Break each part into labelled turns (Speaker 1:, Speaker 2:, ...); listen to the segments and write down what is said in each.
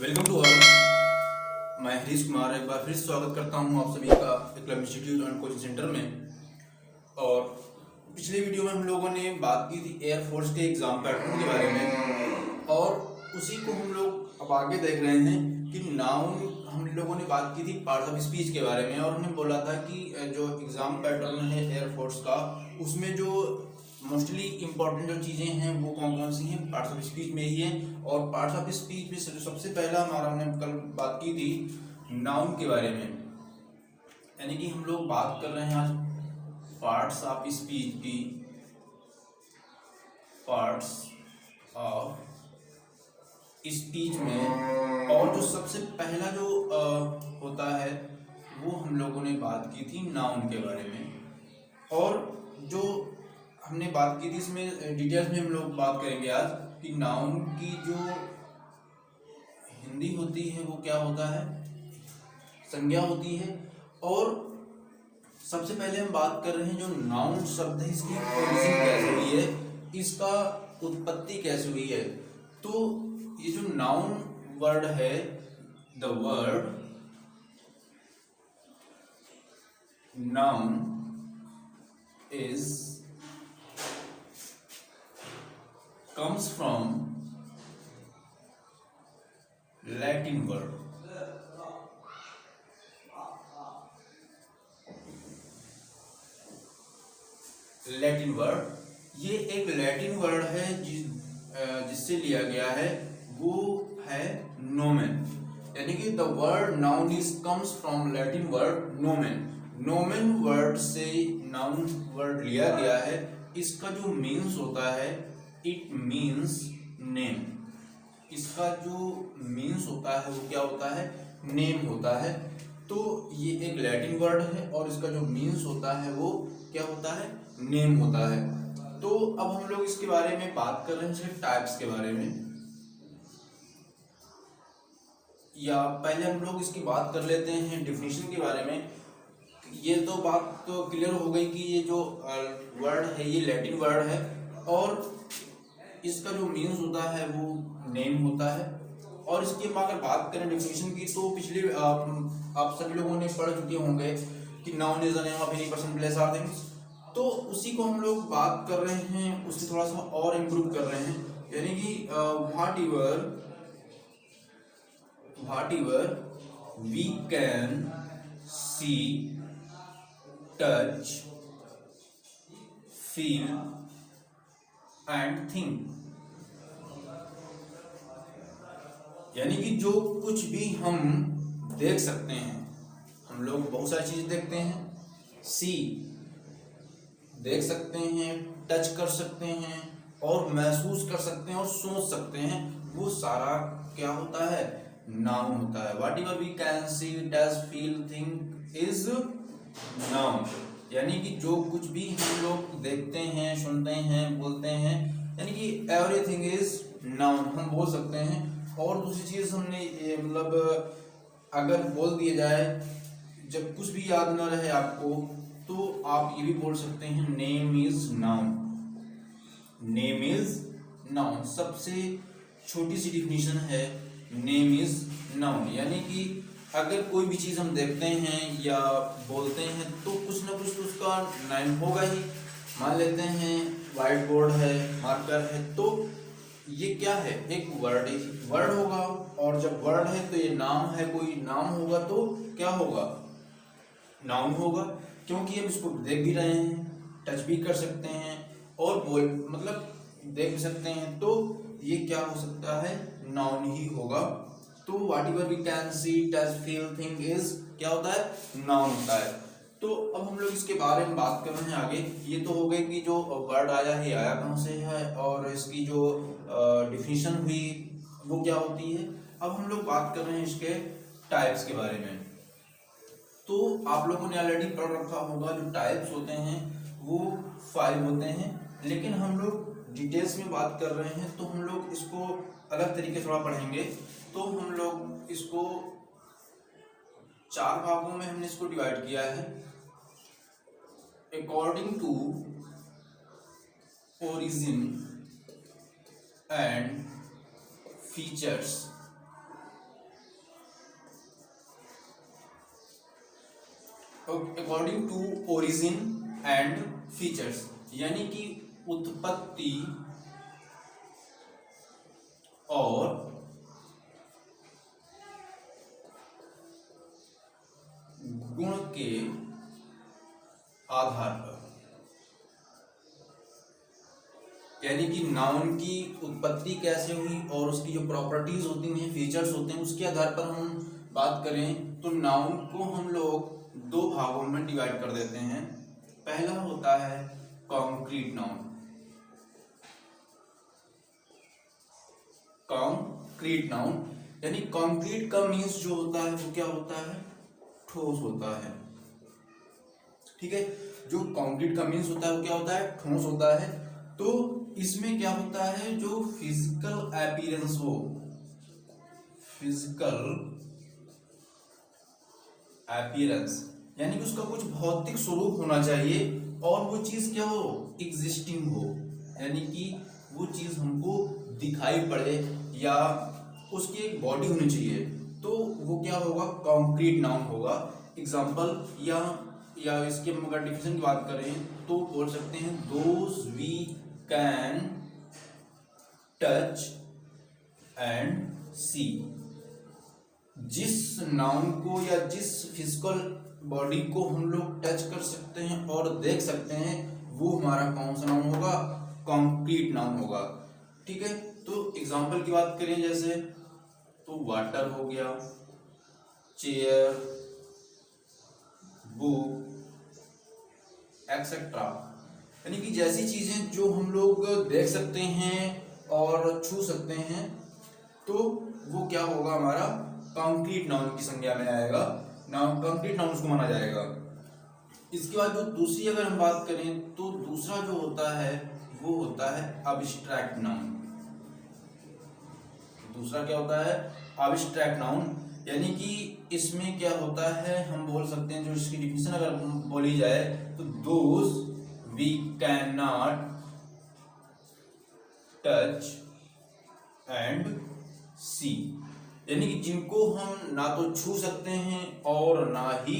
Speaker 1: Welcome to all. मैं हरीश कुमार एक बार फिर स्वागत करता हूं आप सभी का Eklavya institute and coaching centre में। और पिछले वीडियो में हम लोगों ने बात की थी एयरफोर्स के एग्जाम पैटर्न के बारे में, और उसी को हम लोग अब आगे देख रहे हैं कि नाउन हम लोगों ने बात की थी पार्ट्स ऑफ स्पीच के बारे में। और हमने बोला था कि जो एग्जाम पैटर्न है एयरफोर्स का, उसमें जो मोस्टली इंपॉर्टेंट जो चीज़ें हैं वो कौन कौन सी हैं, पार्ट्स ऑफ स्पीच में ही है। और पार्ट्स ऑफ स्पीच में जो सबसे पहला हमारा हमने कल बात की थी नाउन के बारे में, यानी कि हम लोग बात कर रहे हैं आज पार्ट्स ऑफ स्पीच की। पार्ट्स ऑफ स्पीच में और जो सबसे पहला जो होता है वो हम लोगों ने बात की थी नाउन के बारे में। और जो हमने बात की थी इसमें डिटेल्स में हम लोग बात करेंगे आज कि नाउन की जो हिंदी होती है वो क्या होता है, संज्ञा होती है। और सबसे पहले हम बात कर रहे हैं जो नाउन शब्द है इसकी ओरिजिन कैसे हुई है, इसका उत्पत्ति कैसे हुई है। तो ये जो नाउन वर्ड है, the word noun is comes from Latin word। Latin word, ये एक लैटिन वर्ड है जिससे लिया गया है, वो है नोमेन। यानी कि the word noun is comes from Latin word नोमेन। नोमेन word से नाउन वर्ड लिया गया है। इसका जो मीन्स होता है, इट मीन्स नेम। इसका जो मीन्स होता है वो क्या होता है, नेम होता है। तो ये एक लैटिन वर्ड है और इसका जो मीन्स होता है वो क्या होता है, नेम होता है। तो अब हम लोग इसके बारे में बात कर रहे हैं सिर्फ टाइप्स के बारे में, या पहले हम लोग इसकी बात कर लेते हैं डेफिनेशन के बारे में। ये तो बात तो क्लियर हो गई कि ये जो वर्ड है ये लैटिन वर्ड है और इसका जो मीन्स होता है वो नेम होता है। और इसकी हम अगर बात करें डेफिनेशन की, तो पिछले आप सभी लोगों ने पढ़ चुके होंगे कि noun is the name of any person place और थिंग्स। तो उसी को हम लोग बात कर रहे हैं, उससे थोड़ा सा और इम्प्रूव कर रहे हैं। यानी कि whatever we can see, touch, feel and think. यानी कि जो कुछ भी हम देख सकते हैं, हम लोग बहुत सारी चीजें देखते हैं, सी देख सकते हैं, टच कर सकते हैं और महसूस कर सकते हैं और सोच सकते हैं, वो सारा क्या होता है, नाउन होता है। Whatever we can see, touch, feel, think is noun. यानी कि जो कुछ भी हम लोग देखते हैं, सुनते हैं, बोलते हैं, यानी कि एवरीथिंग इज नाउन हम बोल सकते हैं। और दूसरी चीज हमने मतलब अगर बोल दिया जाए, जब कुछ भी याद न रहे आपको, तो आप ये भी बोल सकते हैं name is noun. Name is noun सबसे छोटी सी डिफिनीशन है, नेम इज नाउन। यानी कि अगर कोई भी चीज हम देखते हैं या बोलते हैं तो कुछ ना कुछ तो उसका नाम होगा ही। मान लेते हैं व्हाइट बोर्ड है, मार्कर है, तो ये क्या है, एक वर्ड होगा। और जब वर्ड है तो ये नाम है, कोई नाम होगा तो क्या होगा, नाउन होगा। क्योंकि हम इसको देख भी रहे हैं, टच भी कर सकते हैं और बोल मतलब देख भी सकते हैं, तो ये क्या हो सकता है, नाउन ही होगा। तो whatever we can see, touch, feel, think is क्या होता है, नाउन होता है। तो अब हम लोग इसके बारे में बात कर रहे हैं आगे। ये तो हो गई कि जो वर्ड आया है आया कहाँ से है और इसकी जो डिफिनीशन हुई वो क्या होती है। अब हम लोग बात कर रहे हैं इसके टाइप्स के बारे में। तो आप लोगों ने ऑलरेडी पढ़ रखा होगा, जो टाइप्स होते हैं वो 5 होते हैं, लेकिन हम लोग डिटेल्स में बात कर रहे हैं तो हम लोग इसको अलग तरीके से थोड़ा पढ़ेंगे। तो हम लोग इसको 4 भागों में हमने इसको डिवाइड किया है according to origin and features. According to origin and features, यानी कि उत्पत्ति और गुण के आधार पर, यानी कि नाउन की उत्पत्ति कैसे हुई और उसकी जो प्रॉपर्टीज होती हैं, फीचर्स होते हैं, उसके आधार पर हम बात करें तो नाउन को हम लोग दो भागों में डिवाइड कर देते हैं। पहला होता है कॉन्क्रीट नाउन। कॉन्क्रीट नाउन यानी कॉन्क्रीट का मीन्स जो होता है वो क्या होता है, ठोस होता है। ठीक है, जो कॉन्क्रीट का मीन्स होता है वो क्या होता है, ठोस होता है। तो इसमें क्या होता है, जो फिजिकल अपीयरेंस हो, फिजिकल अपीयरेंस यानी कि उसका कुछ भौतिक स्वरूप होना चाहिए और वो चीज क्या हो, एग्जिस्टिंग हो, यानी कि वो चीज हमको दिखाई पड़े या उसकी एक बॉडी होनी चाहिए, तो वो क्या होगा, कॉन्क्रीट नाउन होगा। एग्जांपल या इसके हम अगर डिफिनेशन की बात करें तो बोल सकते हैं those we can touch and see. जिस नाउन को या जिस फिजिकल बॉडी को हम लोग टच कर सकते हैं और देख सकते हैं वो हमारा कौन सा नाउन होगा, कॉन्क्रीट नाउन होगा। ठीक है, तो एग्जांपल की बात करें जैसे तो वाटर हो गया, चेयर, बुक एक्सेट्रा, यानी कि जैसी चीजें जो हम लोग देख सकते हैं और छू सकते हैं तो वो क्या होगा, हमारा कॉन्क्रीट नाउन की संज्ञा में आएगा, नाउन कॉन्क्रीट नाउन को माना जाएगा। इसके बाद जो दूसरी अगर हम बात करें तो दूसरा जो होता है वो होता है अब्स्ट्रैक्ट नाउन। दूसरा क्या होता है, अब्स्ट्रैक्ट नाउन, यानी कि इसमें क्या होता है, हम बोल सकते हैं जो इसकी डिफिनेशन अगर बोली जाए तो those we cannot touch and see, यानी कि जिनको हम ना तो छू सकते हैं और ना ही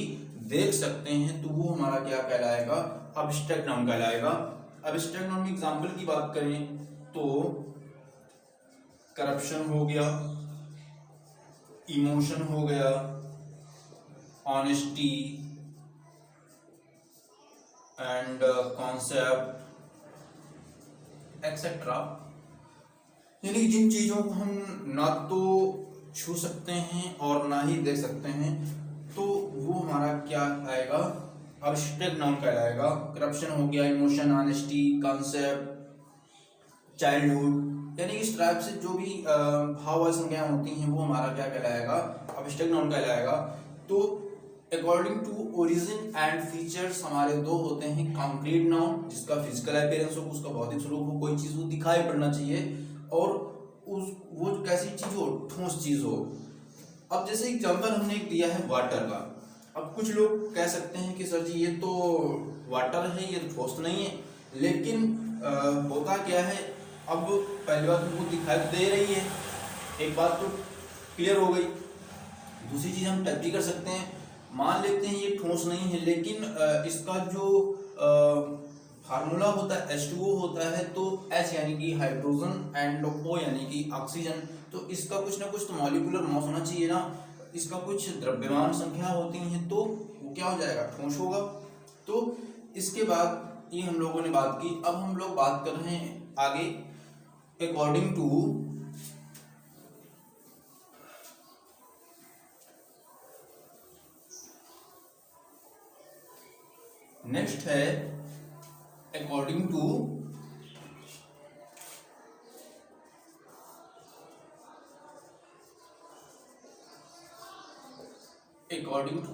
Speaker 1: देख सकते हैं तो वो हमारा क्या कहलाएगा, अब्स्ट्रैक्ट नाउन कहलाएगा। अब्स्ट्रैक्ट नाउन की एग्जांपल की बात करें तो करप्शन हो गया, इमोशन हो गया, ऑनेस्टी एंड कॉन्सेप्ट एक्सेट्रा, यानी जिन चीजों को हम ना तो छू सकते हैं और ना ही देख सकते हैं तो वो हमारा क्या आएगा, अब्स्ट्रैक्ट नाउन कहलाएगा। करप्शन हो गया, इमोशन, ऑनेस्टी, कॉन्सेप्ट, चाइल्डहुड, यानी इस टाइप से जो भी भाव और संज्ञाएं होती हैं वो हमारा क्या कहलाएगा, अब्स्ट्रैक्ट नाउन कहलाएगा। तो according to origin and features हमारे दो होते हैं, कॉन्क्रीट नाउन जिसका फिजिकल अपीयरेंस हो, उसका भौतिक स्वरूप हो, कोई चीज वो दिखाई पड़ना चाहिए और वो कैसी चीज हो, ठोस चीज हो। अब जैसे एग्जांपल हमने एक दिया है वाटर का, अब कुछ लोग कह सकते हैं कि सर जी ये तो वाटर है, ये तो ठोस नहीं है, लेकिन होता क्या है, अब पहली बात हमको दिखाई तो दे रही है, एक बात तो क्लियर हो गई, दूसरी चीज हम टच भी कर सकते हैं, मान लेते हैं ये ठोस नहीं है लेकिन इसका जो फार्मूला होता है H2O होता है, तो H यानी कि हाइड्रोजन एंड O यानी कि ऑक्सीजन, तो इसका कुछ ना कुछ तो मॉलिक्यूलर मास होना चाहिए ना, इसका कुछ द्रव्यमान संख्या होती है तो वो क्या हो जाएगा, ठोस होगा। तो इसके बाद ये हम लोगों ने बात की, अब हम लोग बात कर रहे हैं आगे अकॉर्डिंग टू नेक्स्ट है according to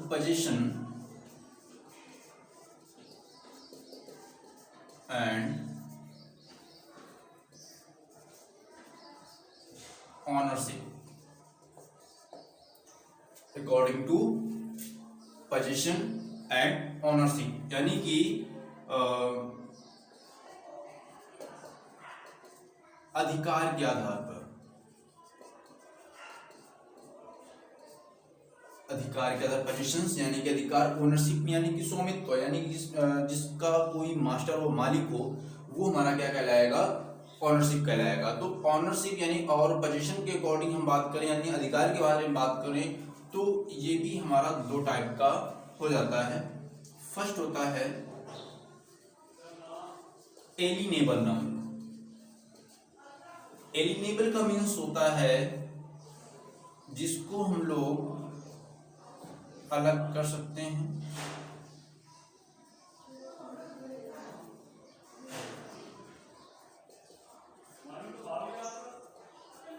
Speaker 1: position and ownership. According to position and ownership यानी कि अधिकार के आधार पर, अधिकार के आधार पोजीशंस यानी कि अधिकार, ओनरशिप यानी कि स्वामित्व यानी कि जिसका कोई मास्टर हो, मालिक हो, वो हमारा क्या कहलाएगा, ऑनरशिप कहलाएगा। तो ऑनरशिप यानी और पोजीशन के अकॉर्डिंग हम बात करें यानी अधिकार के बारे में बात करें तो ये भी हमारा दो टाइप का हो जाता है। फर्स्ट होता है एलिनेबल नाउन। एलिनेबल का मीन्स होता है जिसको हम लोग अलग कर सकते हैं,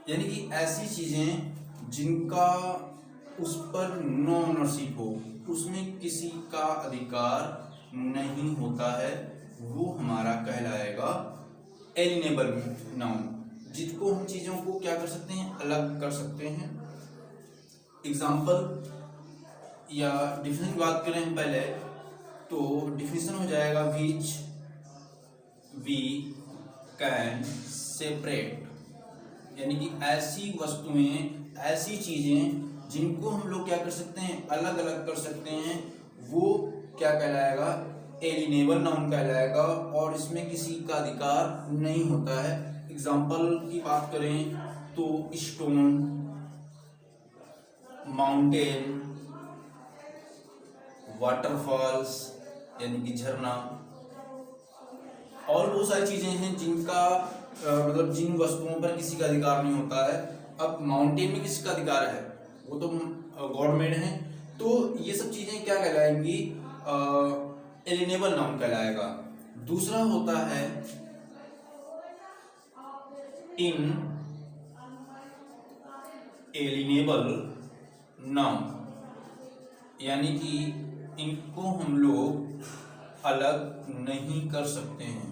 Speaker 1: यानी कि ऐसी चीजें जिनका उस पर नो ओनरशिप हो, उसमें किसी का अधिकार नहीं होता है, वो हमारा कहलाएगा एलिनेबल नाउन। जिसको हम चीजों को क्या कर सकते हैं, अलग कर सकते हैं। एग्जाम्पल या डिफिनेशन की बात करें पहले तो डिफिनेशन हो जाएगा विच वी कैन सेपरेट, यानी कि ऐसी वस्तुएं, ऐसी चीजें जिनको हम लोग क्या कर सकते हैं, अलग अलग कर सकते हैं, वो क्या कहलाएगा, एलिनेबल नाउन कहलाएगा और इसमें किसी का अधिकार नहीं होता है। एग्जाम्पल की बात करें तो स्टोन, माउंटेन, वाटरफॉल्स यानी कि झरना, और बहुत सारी चीजें हैं जिनका मतलब जिन वस्तुओं पर किसी का अधिकार नहीं होता है। अब माउंटेन में किसका अधिकार है, वो तो गॉड मेड है, तो ये सब चीजें क्या कहलाएंगी, एलिनेबल नाउन कहलाएगा। दूसरा होता है इन एलिनेबल नाउन, यानी कि इनको हम लोग अलग नहीं कर सकते हैं।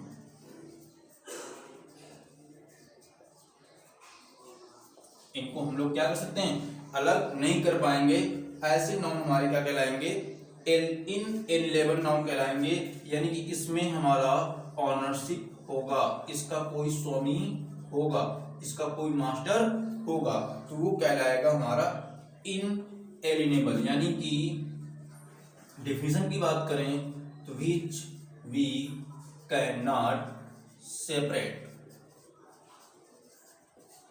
Speaker 1: इनको हम लोग क्या कर सकते हैं, अलग नहीं कर पाएंगे। ऐसे नाउन हमारे क्या कहलाएंगे, इन एलिनेबल नाउन कहलाएंगे, यानी कि इसमें हमारा ऑनरशिप होगा, इसका कोई स्वामी होगा, इसका कोई मास्टर होगा, तो वो कहलाएगा हमारा इन एलिनेबल। यानी कि डेफिनेशन की बात करें तो which we cannot separate,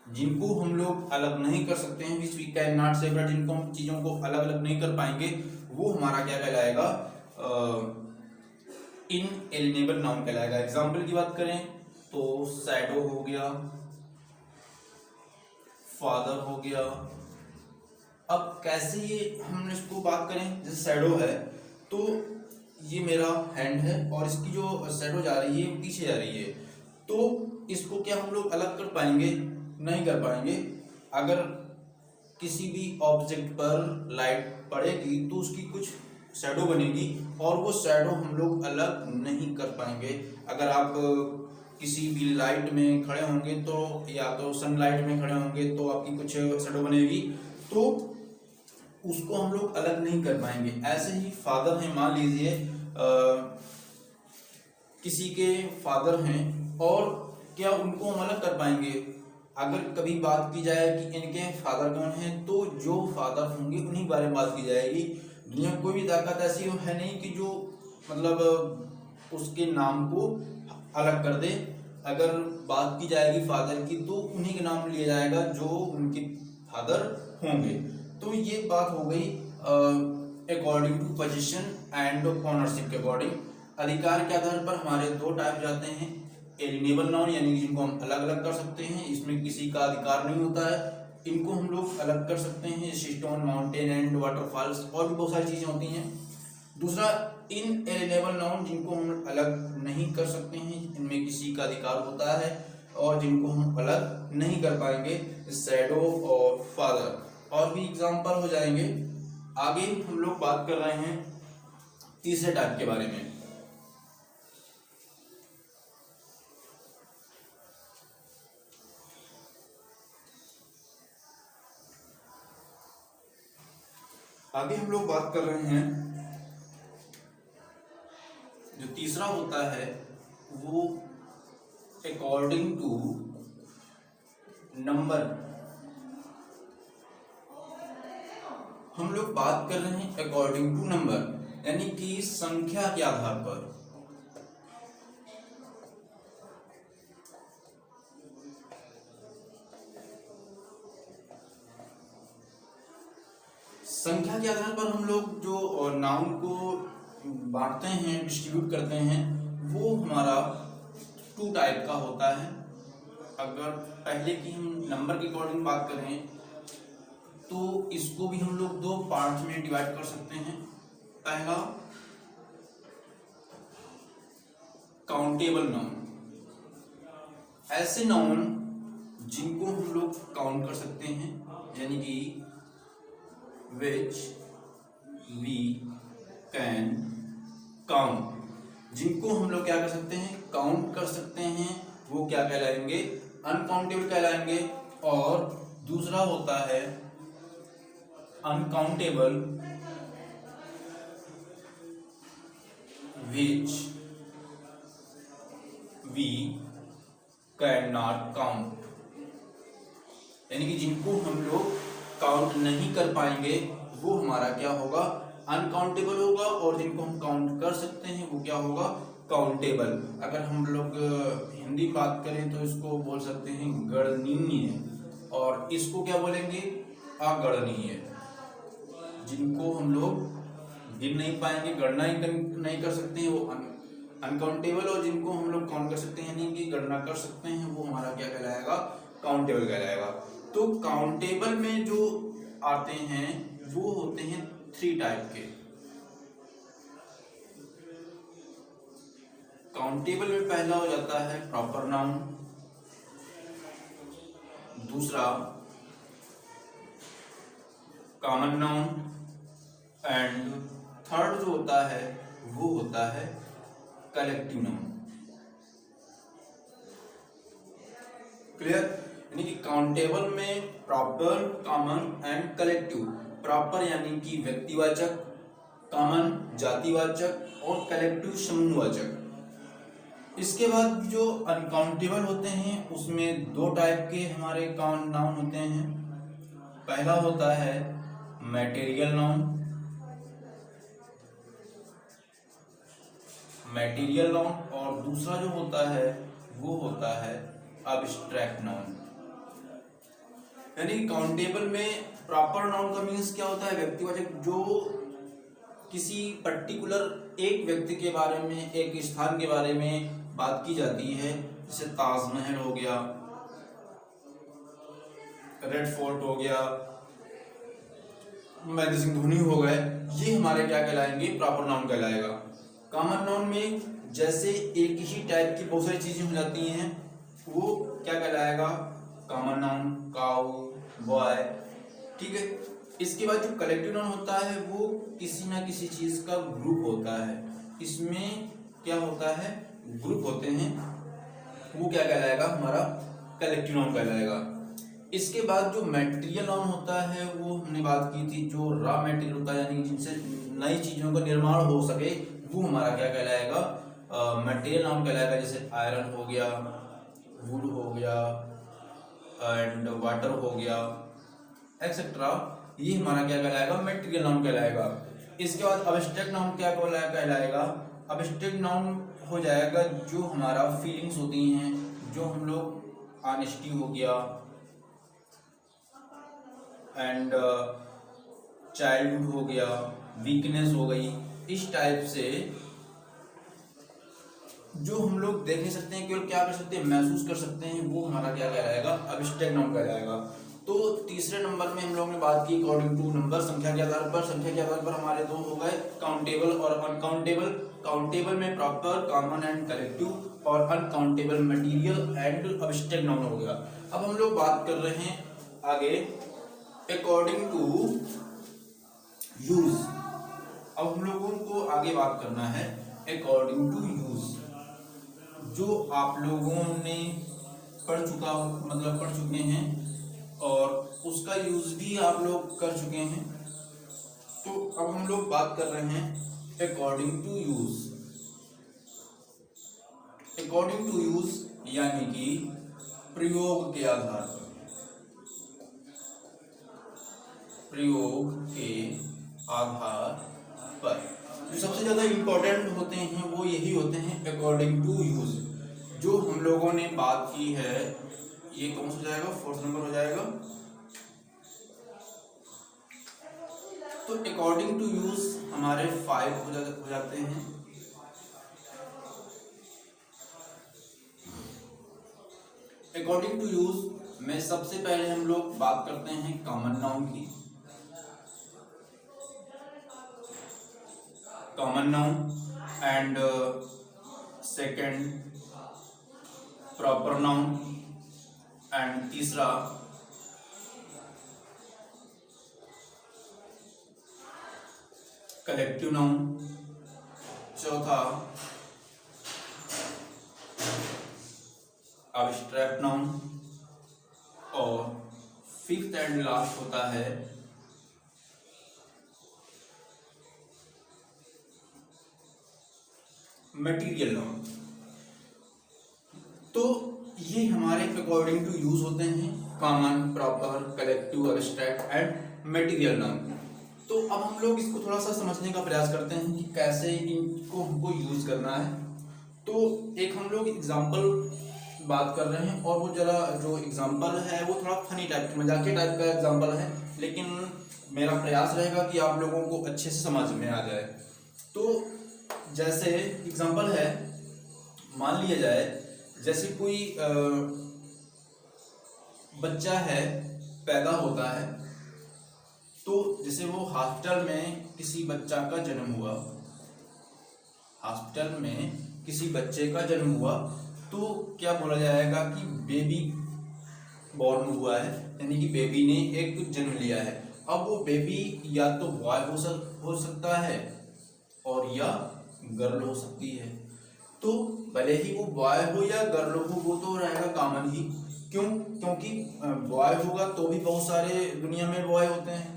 Speaker 1: जिनको हम लोग अलग नहीं कर सकते हैं, which we cannot separate, जिनको हम चीजों को अलग अलग नहीं कर पाएंगे, वो हमारा क्या कहलाएगा, इन एलिनेबल नाउन कहलाएगा। एग्जाम्पल की बात करें तो शैडो हो गया, फादर हो गया। अब कैसे ये हम इसको बात करें, जैसे शैडो है तो ये मेरा हैंड है और इसकी जो शैडो जा रही है पीछे जा रही है, तो इसको क्या हम लोग अलग कर पाएंगे, नहीं कर पाएंगे। अगर किसी भी ऑब्जेक्ट पर लाइट पड़ेगी तो उसकी कुछ शैडो बनेगी और वो शैडो हम लोग अलग नहीं कर पाएंगे। अगर आप किसी भी लाइट में खड़े होंगे तो या तो सनलाइट में खड़े होंगे तो आपकी कुछ शैडो बनेगी, तो उसको हम लोग अलग नहीं कर पाएंगे। ऐसे ही फादर हैं, मान लीजिए किसी के फादर हैं और क्या उनको हम अलग कर पाएंगे। अगर कभी बात की जाए कि इनके फादर कौन हैं तो जो फादर होंगे उन्हीं के बारे में बात की जाएगी। दुनिया में कोई भी ताकत ऐसी है नहीं कि जो मतलब उसके नाम को अलग कर दे। अगर बात की जाएगी फादर की तो उन्हीं के नाम लिया जाएगा जो उनके फादर होंगे। तो ये बात हो गई according to position and ownership के अकॉर्डिंग। अधिकार के आधार पर हमारे दो टाइप जाते हैं, एलिनेबल नाउन यानी जिनको हम अलग अलग कर सकते हैं, इसमें किसी का अधिकार नहीं होता है, इनको हम लोग अलग कर सकते हैं, जैसे स्टोन, माउंटेन एंड वाटरफॉल्स, और भी बहुत सारी चीजें होती हैं। दूसरा इन एलिनेबल नाउन जिनको हम अलग नहीं कर सकते हैं, इनमें किसी का अधिकार होता है और जिनको हम अलग नहीं कर पाएंगे, शैडो और फादर। और भी एग्जाम्पल हो जाएंगे। आगे हम लोग बात कर रहे हैं तीसरे टाइप के बारे में। आगे हम लोग बात कर रहे हैं जो तीसरा होता है वो अकॉर्डिंग टू नंबर हम लोग बात कर रहे हैं अकॉर्डिंग टू नंबर, यानी कि संख्या के आधार पर। संख्या के आधार पर हम लोग जो नाउन को बांटते हैं, डिस्ट्रीब्यूट करते हैं, वो हमारा 2 टाइप का होता है। अगर पहले की हम नंबर के अकॉर्डिंग बात करें तो इसको भी हम लोग 2 पार्ट में डिवाइड कर सकते हैं। पहला काउंटेबल नाउन, ऐसे नाउन जिनको हम लोग काउंट कर सकते हैं, यानी कि which we can count, जिनको हम लोग क्या कर सकते हैं, काउंट कर सकते हैं, वो क्या कहलाएंगे, अनकाउंटेबल कहलाएंगे। और दूसरा होता है uncountable, which we cannot count, यानी कि जिनको हम लोग काउंट नहीं कर पाएंगे वो हमारा क्या होगा, अनकाउंटेबल होगा। और जिनको हम काउंट कर सकते हैं वो क्या होगा, काउंटेबल। अगर हम लोग हिंदी बात करें तो इसको बोल सकते हैं गणनीय, और इसको क्या बोलेंगे, अगणनीय। जिनको हम लोग गिन नहीं पाएंगे, गणना ही नहीं कर सकते हैं, वो अनकाउंटेबल। और जिनको हम लोग काउंट कर सकते हैं, यानी कि गणना कर सकते हैं, वो हमारा क्या कहलाएगा, काउंटेबल कहलाएगा। तो काउंटेबल में जो आते हैं वो होते हैं 3 टाइप के। काउंटेबल में पहला हो जाता है प्रॉपर नाउन, दूसरा कॉमन नाउन, एंड थर्ड जो होता है वो होता है कलेक्टिव नाउन। क्लियर? यानी कि काउंटेबल में proper, common and collective. Proper यानी कि व्यक्तिवाचक, कॉमन जातिवाचक और कलेक्टिव समूहवाचक। इसके बाद जो अनकाउंटेबल होते हैं उसमें 2 टाइप के हमारे नाउन होते हैं। पहला होता है मैटेरियल नाउन, और दूसरा जो होता है वो होता है अब्स्ट्रैक्ट नाउन। यानी काउंटेबल में प्रॉपर नाउन का मीन्स क्या होता है, व्यक्तिवाचक, जो किसी पर्टिकुलर एक व्यक्ति के बारे में, एक स्थान के बारे में बात की जाती है। जैसे ताजमहल हो गया, रेड फोर्ट हो गया, महेंद्र सिंह धोनी हो गए, ये हमारे क्या कहलाएंगे, प्रॉपर नाउन कहलाएगा। कॉमन नाउन में जैसे एक ही टाइप की बहुत सारी चीजें हो जाती हैं, वो क्या कहलाएगा, कॉमन नाउन, काऊ, बॉय। ठीक है। इसके बाद जो कलेक्टिव नाउन होता है वो किसी ना किसी चीज का ग्रुप होता है। इसमें क्या होता है, ग्रुप होते हैं, वो क्या कहलाएगा, हमारा कलेक्टिव नाउन कहलाएगा। इसके बाद जो मटेरियल नाउन होता है वो हमने बात की थी, जो रॉ मटेरियल होता है, यानी जिनसे नई चीजों का निर्माण हो सके, वो हमारा क्या कहलाएगा, मटेरियल नाउन कहलाएगा। जैसे आयरन हो गया, वुड हो गया, एंड वाटर हो गया, एक्सेट्रा, ये हमारा क्या कहलाएगा, मटेरियल नाउन कहलाएगा। इसके बाद अब्स्ट्रैक्ट नाउन क्या कहलाएगा, अब्स्ट्रैक्ट नाउन हो जाएगा जो हमारा फीलिंग्स होती हैं, जो हम लोग ऑनेस्टी हो गया, एंड चाइल्डहुड हो गया, वीकनेस हो गई, इस टाइप से जो हम लोग देख नहीं सकते हैं, केवल क्या कर सकते हैं, महसूस कर सकते हैं, वो हमारा क्या कहलाएगा, अब्स्ट्रैक्ट नाउन कहलाएगा। तो तीसरे नंबर में हम लोग ने बात की अकॉर्डिंग टू नंबर, संख्या के आधार पर। संख्या के आधार पर हमारे 2 हो गए, काउंटेबल और अनकाउंटेबल। काउंटेबल में प्रॉपर, कॉमन एंड कलेक्टिव, और uncountable material and abstract noun हो गया। अब हम लोग बात कर रहे हैं आगे अकॉर्डिंग टू यूज। अब हम लोगों को आगे बात करना है अकॉर्डिंग टू यूज, जो आप लोगों ने पढ़ चुके हैं और उसका यूज भी आप लोग कर चुके हैं। तो अब हम लोग बात कर रहे हैं according to use. According to use यानी कि प्रयोग के आधार पर, प्रयोग के आधार पर। जो सबसे ज़्यादा इम्पोर्टेंट होते हैं वो यही होते हैं अकॉर्डिंग टू यूज। जो हम लोगों ने बात की है, ये कौन सा हो जाएगा, 4th नंबर हो जाएगा। तो अकॉर्डिंग टू यूज हमारे 5 हो जाते हैं। अकॉर्डिंग टू यूज में सबसे पहले हम लोग बात करते हैं कॉमन नाउन की। Common noun and second proper noun and तीसरा कलेक्टिव नाउन, चौथा एब्स्ट्रैक्ट नाउन और 5th एंड लास्ट होता है मटेरियल नाउन। तो ये हमारे अकॉर्डिंग टू यूज होते हैं common, proper, collective, abstract and material noun. तो अब हम लोग इसको थोड़ा सा समझने का प्रयास करते हैं कि कैसे इनको हमको यूज करना है। तो एक हम लोग एग्जाम्पल बात कर रहे हैं और वो जरा जो एग्जाम्पल है वो थोड़ा फनी टाइप, मजाकिया टाइप का एग्जाम्पल है, लेकिन मेरा प्रयास रहेगा कि आप लोगों को अच्छे से समझ में आ जाए। तो जैसे एग्जाम्पल है, मान लिया जाए जैसे कोई बच्चा है, पैदा होता है, तो जैसे वो हॉस्पिटल में किसी बच्चा का जन्म हुआ, हॉस्पिटल में किसी बच्चे का जन्म हुआ, तो क्या बोला जाएगा कि बेबी बॉर्न हुआ है, यानी कि बेबी ने एक जन्म लिया है। अब वो बेबी या तो बॉय हो सकता है और या गर्ल हो सकती है। तो भले ही वो बॉय हो या गर्ल हो, वो तो रहेगा कॉमन ही। क्यों? क्योंकि बॉय होगा तो भी बहुत सारे दुनिया में बॉय होते हैं,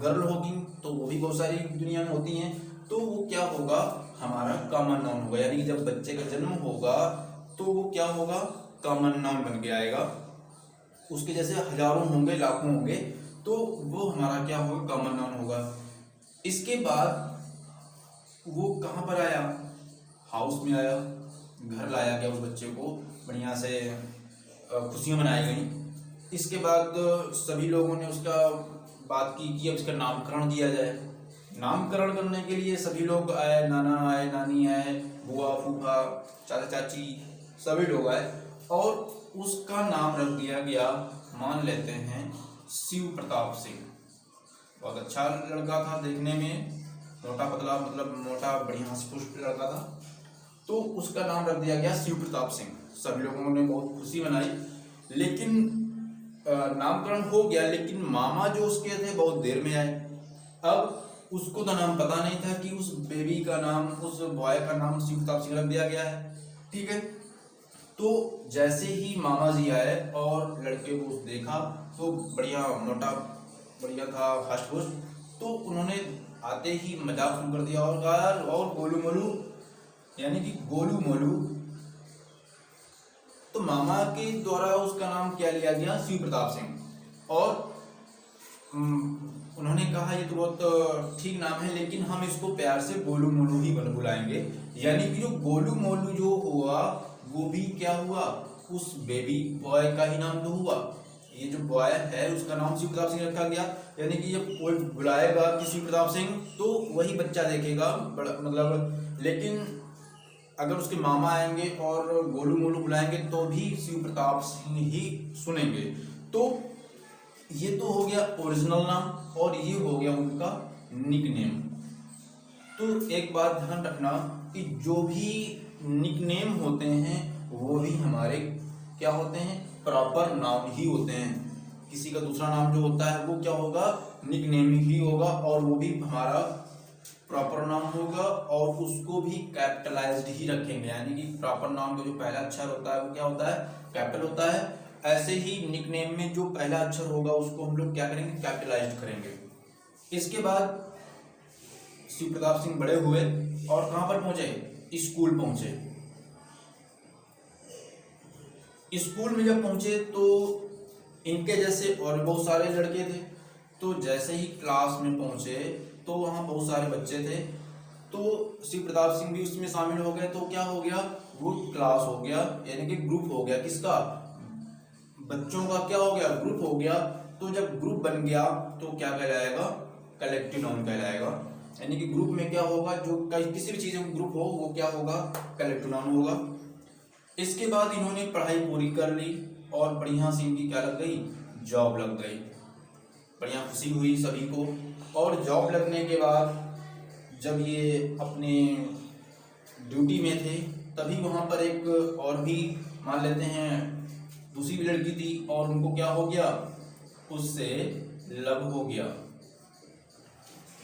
Speaker 1: गर्ल होगी तो वो भी बहुत सारी दुनिया में होती हैं। तो वो क्या होगा, हमारा कॉमन नाउन होगा, यानी कि जब बच्चे का जन्म होगा तो वो क्या होगा, कॉमन नाउन बन के आएगा। उसके जैसे हजारों होंगे, लाखों होंगे, तो वो हमारा क्या होगा, कॉमन नाउन होगा। इसके बाद वो कहाँ पर आया, हाउस में आया, घर लाया गया उस बच्चे को, बढ़िया से खुशियाँ मनाई गई। इसके बाद सभी लोगों ने उसका बात की कि अब इसका नामकरण किया जाए। नामकरण करने के लिए सभी लोग आए, नाना आए, नानी आए, बुआ, फूफा, चाचा चाची, सभी लोग आए और उसका नाम रख दिया गया, मान लेते हैं शिव प्रताप सिंह। बहुत अच्छा लड़का था देखने में, मोटा पतला, मतलब मोटा बढ़िया हंसपुष्ट लड़का था। तो उसका नाम रख दिया गया शिव प्रताप सिंह। सभी लोगों ने बहुत खुशी मनाई। लेकिन नामकरण हो गया, लेकिन मामा जो उसके थे बहुत देर में आए। अब उसको तो नाम पता नहीं था कि उस बेबी का नाम, उस बॉय का नाम शिव प्रताप सिंह रख दिया गया है। ठीक है, तो जैसे ही मामा जी आए और लड़के को देखा तो बढ़िया मोटा बढ़िया था, हष्ट पुष्ट, तो उन्होंने आते ही मजाक शुरू कर दिया और कहा, और गोलू मोलू, यानी कि गोलू मोलू। तो मामा के द्वारा उसका नाम क्या लिया गया, शिव प्रताप सिंह। और उन्होंने कहा ये तो बहुत ठीक नाम है, लेकिन हम इसको प्यार से गोलू मोलू ही बुलाएंगे। यानी कि जो गोलू मोलू जो हुआ वो भी क्या हुआ, उस बेबी बॉय का ही नाम तो हुआ। ये जो बॉय है उसका नाम शिव प्रताप सिंह रखा गया। यानी कि जब कोई बुलाएगा किसी प्रताप सिंह तो वही बच्चा देखेगा, मतलब, लेकिन अगर उसके मामा आएंगे और गोलू मोलू बुलाएंगे तो भी शिव प्रताप सिंह ही सुनेंगे। तो ये तो हो गया ओरिजिनल नाम और ये हो गया उनका निकनेम। तो एक बात ध्यान रखना कि जो भी निकनेम होते हैं वो भी हमारे क्या होते हैं, प्रॉपर नाउन ही होते हैं। किसी का दूसरा नाम जो होता है वो क्या होगा, निकनेम ही होगा, और वो भी हमारा प्रॉपर नाउन होगा और उसको भी कैपिटलाइज्ड ही रखेंगे। यानी कि प्रॉपर नाउन का जो पहला अक्षर होता है वो क्या होता है, कैपिटल होता है। ऐसे ही निकनेम में जो पहला अक्षर होगा उसको हम लोग क्या करेंगे, कैपिटलाइज्ड करेंगे। इसके बाद शिव प्रताप सिंह बड़े हुए और कहां पर पहुंचे, स्कूल पहुंचे। स्कूल में जब पहुंचे तो इनके जैसे और बहुत सारे लड़के थे। तो जैसे ही क्लास में पहुंचे तो वहाँ बहुत सारे बच्चे थे, तो शिव प्रताप सिंह भी उसमें शामिल हो गए। तो क्या हो गया, वो क्लास हो गया, यानी कि ग्रुप हो गया। किसका, बच्चों का क्या हो गया, ग्रुप हो गया। तो जब ग्रुप बन गया तो क्या कहलाएगा, कलेक्टिव नाउन कहलाएगा। यानी कि ग्रुप में क्या होगा, जो किसी भी चीज का ग्रुप हो वो क्या होगा, कलेक्टिव नाउन होगा। इसके बाद इन्होंने पढ़ाई पूरी कर ली और बढ़िया से इनकी क्या लग गई, जॉब लग गई। बढ़िया खुशी हुई सभी को। और जॉब लगने के बाद जब ये अपने ड्यूटी में थे तभी वहाँ पर एक और भी मान लेते हैं दूसरी भी लड़की थी, और उनको क्या हो गया, उससे लव हो गया।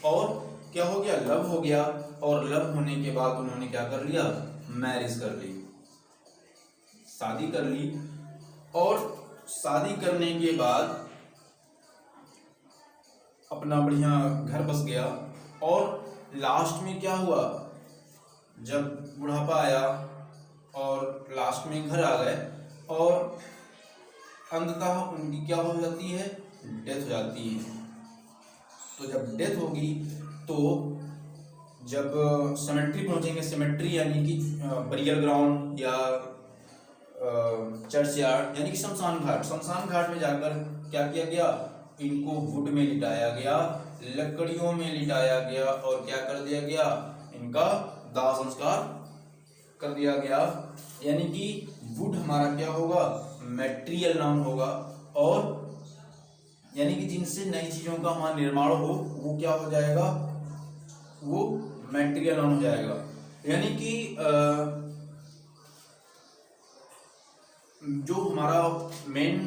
Speaker 1: और क्या हो गया, लव हो गया। और लव होने के बाद उन्होंने क्या कर लिया, मैरिज कर ली, शादी कर ली। और शादी करने के बाद अपना बढ़िया घर बस गया। और लास्ट में क्या हुआ, जब बुढ़ापा आया और लास्ट में घर आ गए और अंततः उनकी क्या हो जाती है, डेथ हो जाती है। तो जब डेथ होगी तो जब सेमेट्री पहुंचेंगे, सेमेट्री यानी कि बरियल ग्राउंड या चर्च यार्ड यानी कि शमशान घाट, शमशान घाट में जाकर क्या किया गया, इनको वुड में लिटाया गया, लकड़ियों में लिटाया गया और क्या कर दिया गया, इनका दाह संस्कार कर दिया गया। यानी कि वुड हमारा क्या होगा, मैटेरियल नाउन होगा। और यानी कि जिनसे नई चीजों का हमारा निर्माण हो वो क्या हो जाएगा, वो मैटेरियल नाउन हो जाएगा। यानी कि जो हमारा मेन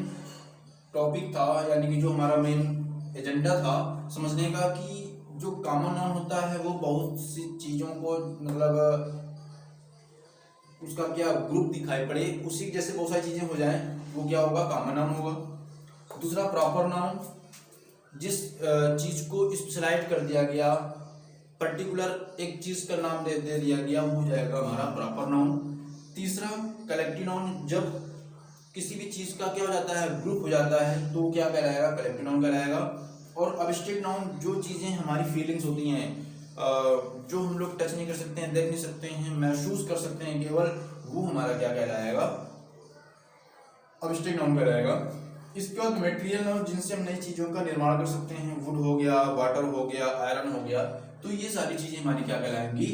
Speaker 1: टॉपिक था, यानी कि जो हमारा मेन एजेंडा था समझने का, कि जो कॉमन नाउन होता है वो बहुत सी चीजों को मतलब उसका क्या ग्रुप दिखाई पड़े, उसी जैसे बहुत सारी चीजें हो जाएं, वो क्या होगा, कॉमन नाउन होगा। दूसरा प्रॉपर नाउन, जिस चीज को स्पेशलाइज कर दिया गया, पर्टिकुलर एक चीज का नाम दे दिया गया, वो हो जाएगा हमारा प्रॉपर नाउन। तीसरा कलेक्टिव नाउन, जब किसी भी चीज का क्या हो जाता है, ग्रुप हो जाता है, तो क्या कहलाएगा, कलेक्टिव नाउन कहलाएगा। और अब्स्ट्रैक्ट नाउन, जो चीजें हमारी फीलिंग्स होती हैं, जो हम लोग टच नहीं कर सकते हैं, देख नहीं सकते हैं, महसूस कर सकते हैं केवल, वो हमारा क्या कहलाएगा, अब्स्ट्रैक्ट नाउन कहलाएगा। इसके बाद मटेरियल नाउन, जिनसे हम नई चीजों का निर्माण कर सकते हैं, वुड हो गया, वाटर हो गया, आयरन हो गया, तो ये सारी चीजें हमारी क्या कहलाएंगी,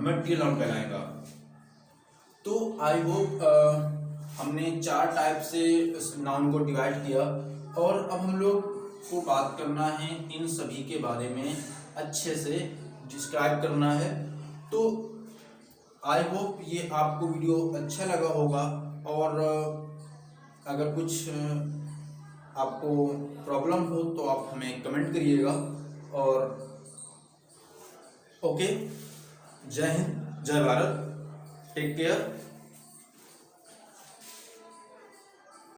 Speaker 1: मटेरियल नाउन कहलाएगा। तो आई होप हमने 4 टाइप से नाउन को डिवाइड किया, और अब हम लोग को बात करना है इन सभी के बारे में, अच्छे से डिस्क्राइब करना है। तो आई होप ये आपको वीडियो अच्छा लगा होगा, और अगर कुछ आपको प्रॉब्लम हो तो आप हमें कमेंट करिएगा। और ओके, जय हिंद, जय भारत, टेक केयर।